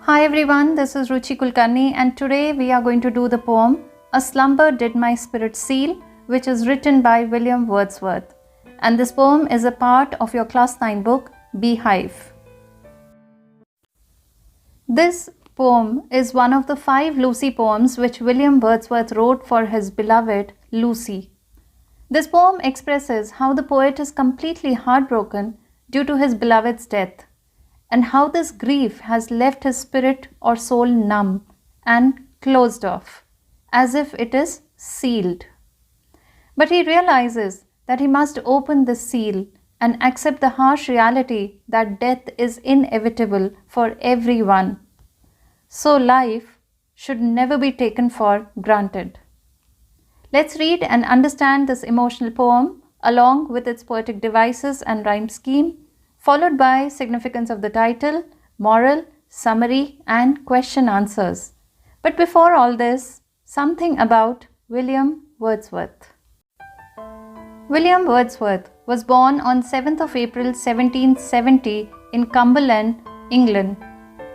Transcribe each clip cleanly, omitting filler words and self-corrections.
Hi everyone, this is Ruchi Kulkarni and today we are going to do the poem A Slumber Did My Spirit Seal, which is written by William Wordsworth. And this poem is a part of your class 9 book Beehive. This poem is one of the 5 Lucy poems which William Wordsworth wrote for his beloved Lucy. This poem expresses how the poet is completely heartbroken due to his beloved's death, and how this grief has left his spirit or soul numb and closed off, as if it is sealed. But he realizes that he must open the seal and accept the harsh reality that death is inevitable for everyone. So life should never be taken for granted. Let's read and understand this emotional poem along with its poetic devices and rhyme scheme, followed by significance of the title, moral, summary and question answers. But before all this, something about William Wordsworth. William Wordsworth was born on 7th of April 1770 in Cumberland, England.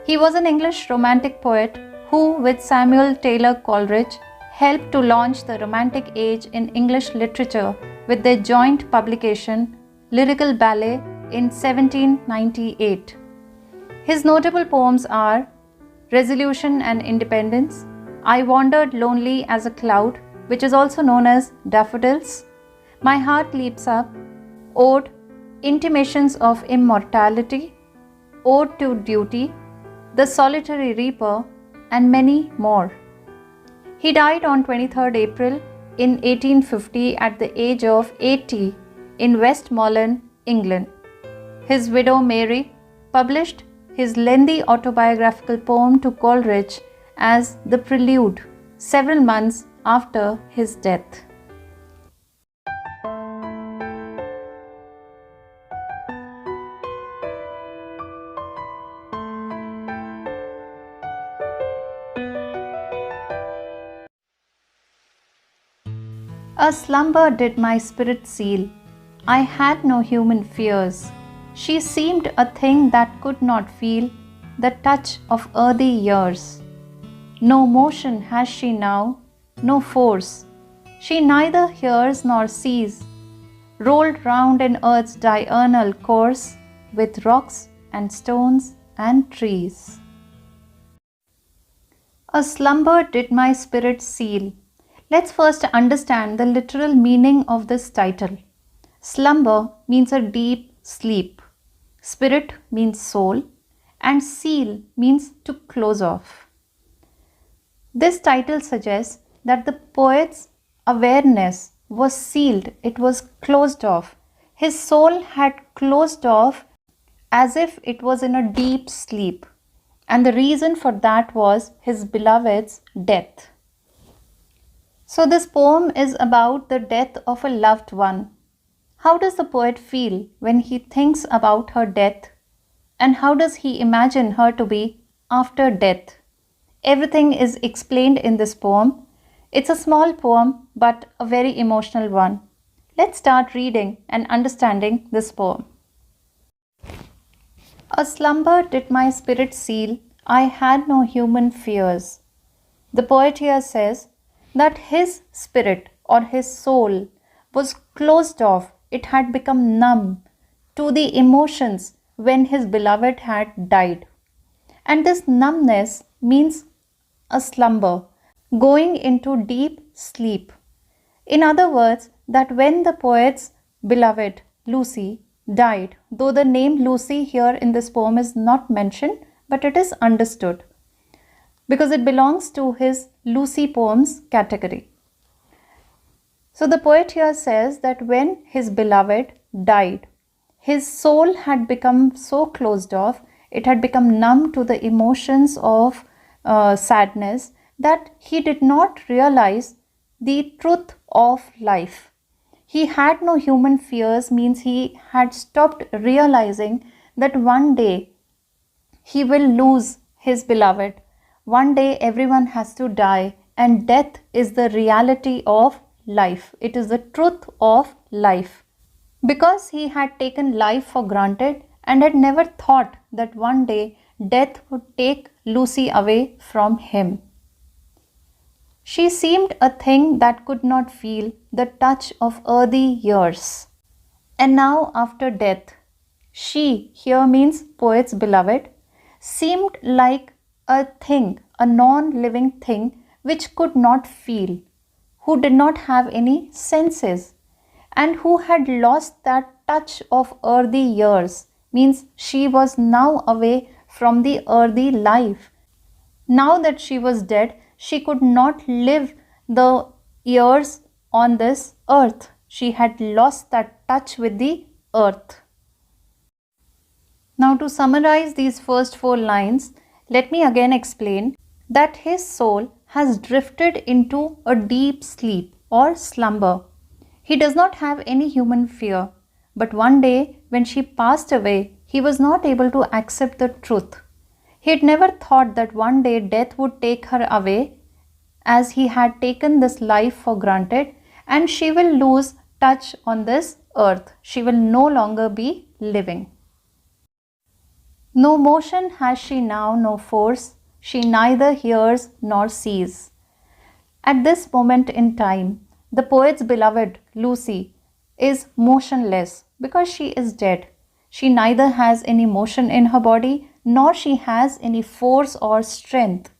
He was an English romantic poet who, with Samuel Taylor Coleridge, helped to launch the Romantic Age in English literature with their joint publication, Lyrical Ballet, in 1798. His notable poems are Resolution and Independence, I Wandered Lonely as a Cloud, which is also known as Daffodils, My Heart Leaps Up, Ode, Intimations of Immortality, Ode to Duty, The Solitary Reaper, and many more. He died on 23rd April in 1850 at the age of 80 in Westmoreland, England. His widow Mary published his lengthy autobiographical poem to Coleridge as The Prelude several months after his death. A slumber did my spirit seal. I had no human fears. She seemed a thing that could not feel the touch of earthy years. No motion has she now, no force. She neither hears nor sees, rolled round in earth's diurnal course, with rocks and stones and trees. A slumber did my spirit seal. Let's first understand the literal meaning of this title. Slumber means a deep sleep. Spirit means soul, and seal means to close off. This title suggests that the poet's awareness was sealed, it was closed off. His soul had closed off as if it was in a deep sleep, and the reason for that was his beloved's death. So this poem is about the death of a loved one. How does the poet feel when he thinks about her death? And how does he imagine her to be after death? Everything is explained in this poem. It's a small poem, but a very emotional one. Let's start reading and understanding this poem. A slumber did my spirit seal. I had no human fears. The poet here says that his spirit or his soul was closed off. It had become numb to the emotions when his beloved had died. And this numbness means a slumber, going into deep sleep. In other words, that when the poet's beloved Lucy died, though the name Lucy here in this poem is not mentioned, but it is understood because it belongs to his Lucy poems category. So the poet here says that when his beloved died, his soul had become so closed off, it had become numb to the emotions of sadness that he did not realize the truth of life. He had no human fears means he had stopped realizing that one day he will lose his beloved. One day everyone has to die, and death is the reality of life. It is the truth of life. Because he had taken life for granted and had never thought that one day death would take Lucy away from him. She seemed a thing that could not feel the touch of earthy years. And now after death, she, here means poet's beloved, seemed like a thing, a non-living thing which could not feel, who did not have any senses, and who had lost that touch of earthy years, means she was now away from the earthy life. Now that she was dead, she could not live the years on this earth. She had lost that touch with the earth. Now, to summarize these first 4 lines, let me again explain that his soul has drifted into a deep sleep or slumber. He does not have any human fear, but one day when she passed away, he was not able to accept the truth. He had never thought that one day death would take her away, as he had taken this life for granted, and she will lose touch on this earth. She will no longer be living. No motion has she now, no force. She neither hears nor sees. At this moment in time, the poet's beloved, Lucy, is motionless because she is dead. She neither has any motion in her body, nor she has any force or strength.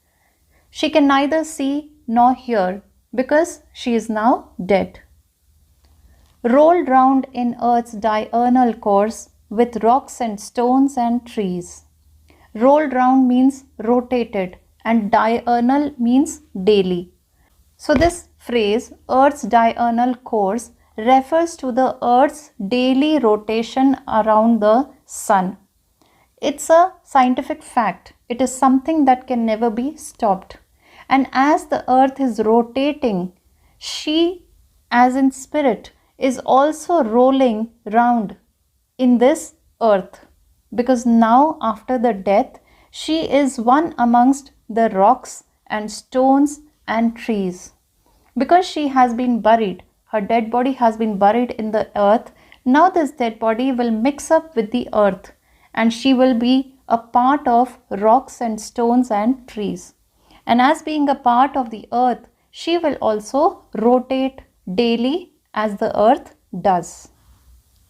She can neither see nor hear because she is now dead. Rolled round in earth's diurnal course with rocks and stones and trees. Rolled round means rotated and diurnal means daily. So this phrase, earth's diurnal course, refers to the earth's daily rotation around the sun. It's a scientific fact. It is something that can never be stopped. And as the earth is rotating, she, as in spirit, is also rolling round in this earth, because now after the death, she is one amongst the rocks and stones and trees. Because she has been buried, her dead body has been buried in the earth. Now this dead body will mix up with the earth and she will be a part of rocks and stones and trees. And as being a part of the earth, she will also rotate daily as the earth does.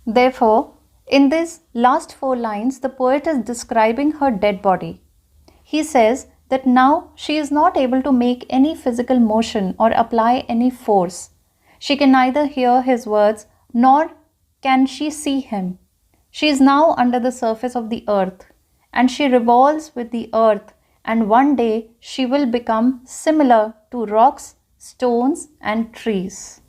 Therefore, in these last 4 lines, the poet is describing her dead body. He says that now she is not able to make any physical motion or apply any force. She can neither hear his words nor can she see him. She is now under the surface of the earth and she revolves with the earth, and one day she will become similar to rocks, stones and trees.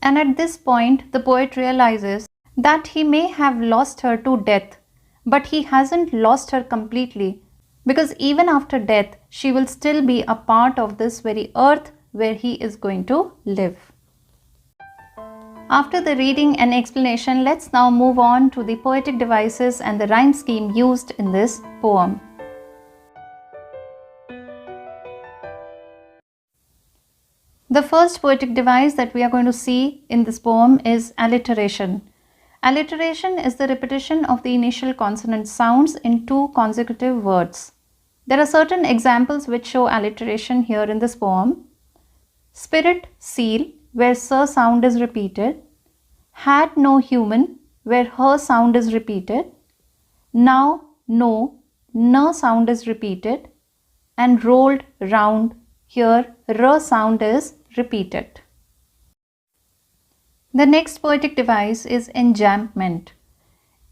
And at this point, the poet realizes that he may have lost her to death, but he hasn't lost her completely, because even after death, she will still be a part of this very earth where he is going to live. After the reading and explanation, let's now move on to the poetic devices and the rhyme scheme used in this poem. The first poetic device that we are going to see in this poem is alliteration. Alliteration is the repetition of the initial consonant sounds in 2 consecutive words. There are certain examples which show alliteration here in this poem. Spirit, seal, where sir sound is repeated. Had no human, where her sound is repeated. Now, no, na sound is repeated. And rolled round, here r sound is repeated. The next poetic device is enjambment.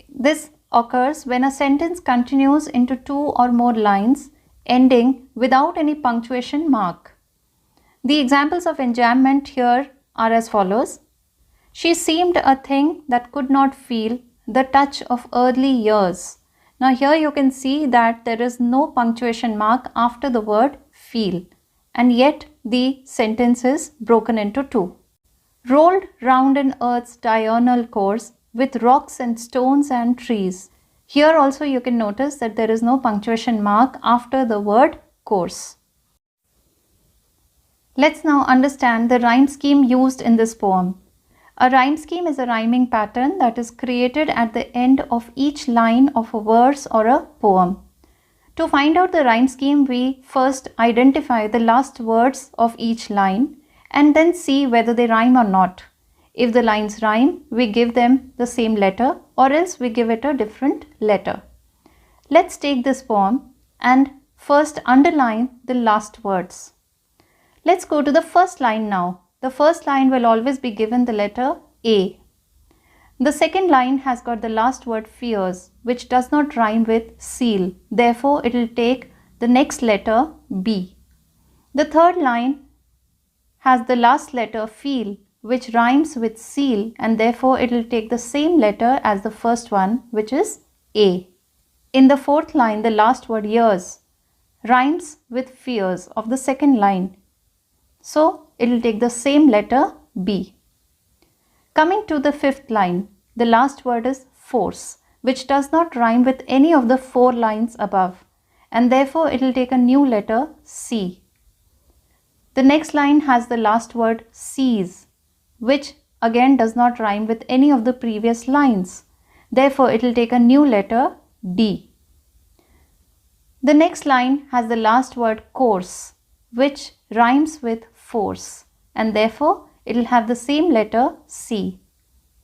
This occurs when a sentence continues into 2 or more lines ending without any punctuation mark. The examples of enjambment here are as follows. She seemed a thing that could not feel the touch of early years. Now here you can see that there is no punctuation mark after the word feel, and yet the sentence is broken into 2. Rolled round in earth's diurnal course with rocks and stones and trees. Here also you can notice that there is no punctuation mark after the word course. Let's now understand the rhyme scheme used in this poem. A rhyme scheme is a rhyming pattern that is created at the end of each line of a verse or a poem. To find out the rhyme scheme, we first identify the last words of each line and then see whether they rhyme or not. If the lines rhyme, we give them the same letter, or else we give it a different letter. Let's take this poem and first underline the last words. Let's go to the first line now. The first line will always be given the letter A. The second line has got the last word fears, which does not rhyme with seal. Therefore, it will take the next letter B. The third line has the last letter feel, which rhymes with seal, and therefore it will take the same letter as the first one, which is A. In the fourth line, the last word years rhymes with fears of the second line. So, it will take the same letter B. Coming to the fifth line, the last word is force, which does not rhyme with any of the 4 lines above, and therefore it will take a new letter C. The next line has the last word seize, which again does not rhyme with any of the previous lines. Therefore, it will take a new letter D. The next line has the last word course, which rhymes with force, and therefore it will have the same letter C.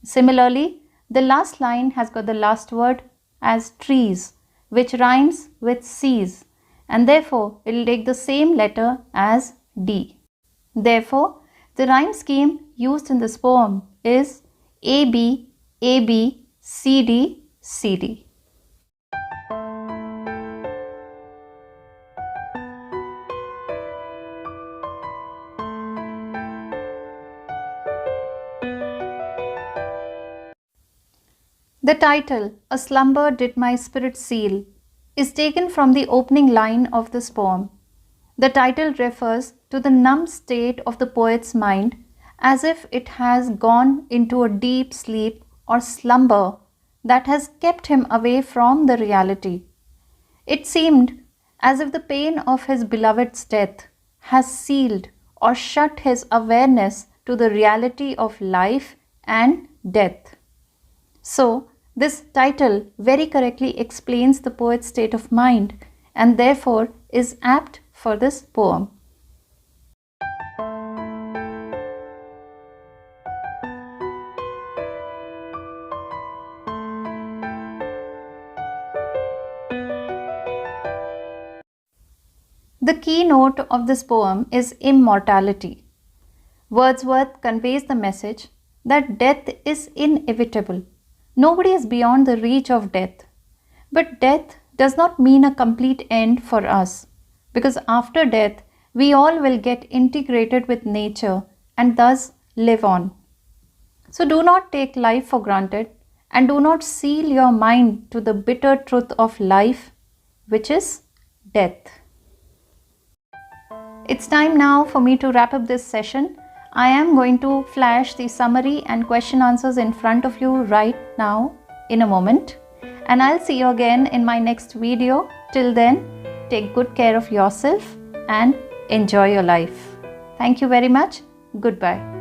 Similarly, the last line has got the last word as trees, which rhymes with seize, and therefore it will take the same letter as D. Therefore, the rhyme scheme used in this poem is AB, AB, CD, CD. The title, A Slumber Did My Spirit Seal, is taken from the opening line of this poem. The title refers to the numb state of the poet's mind, as if it has gone into a deep sleep or slumber that has kept him away from the reality. It seemed as if the pain of his beloved's death has sealed or shut his awareness to the reality of life and death. So, this title very correctly explains the poet's state of mind and therefore is apt for this poem. The keynote of this poem is immortality. Wordsworth conveys the message that death is inevitable. Nobody is beyond the reach of death. But death does not mean a complete end for us, because after death, we all will get integrated with nature and thus live on. So do not take life for granted and do not seal your mind to the bitter truth of life, which is death. It's time now for me to wrap up this session. I am going to flash the summary and question answers in front of you right now in a moment. And I'll see you again in my next video. Till then, take good care of yourself and enjoy your life. Thank you very much. Goodbye.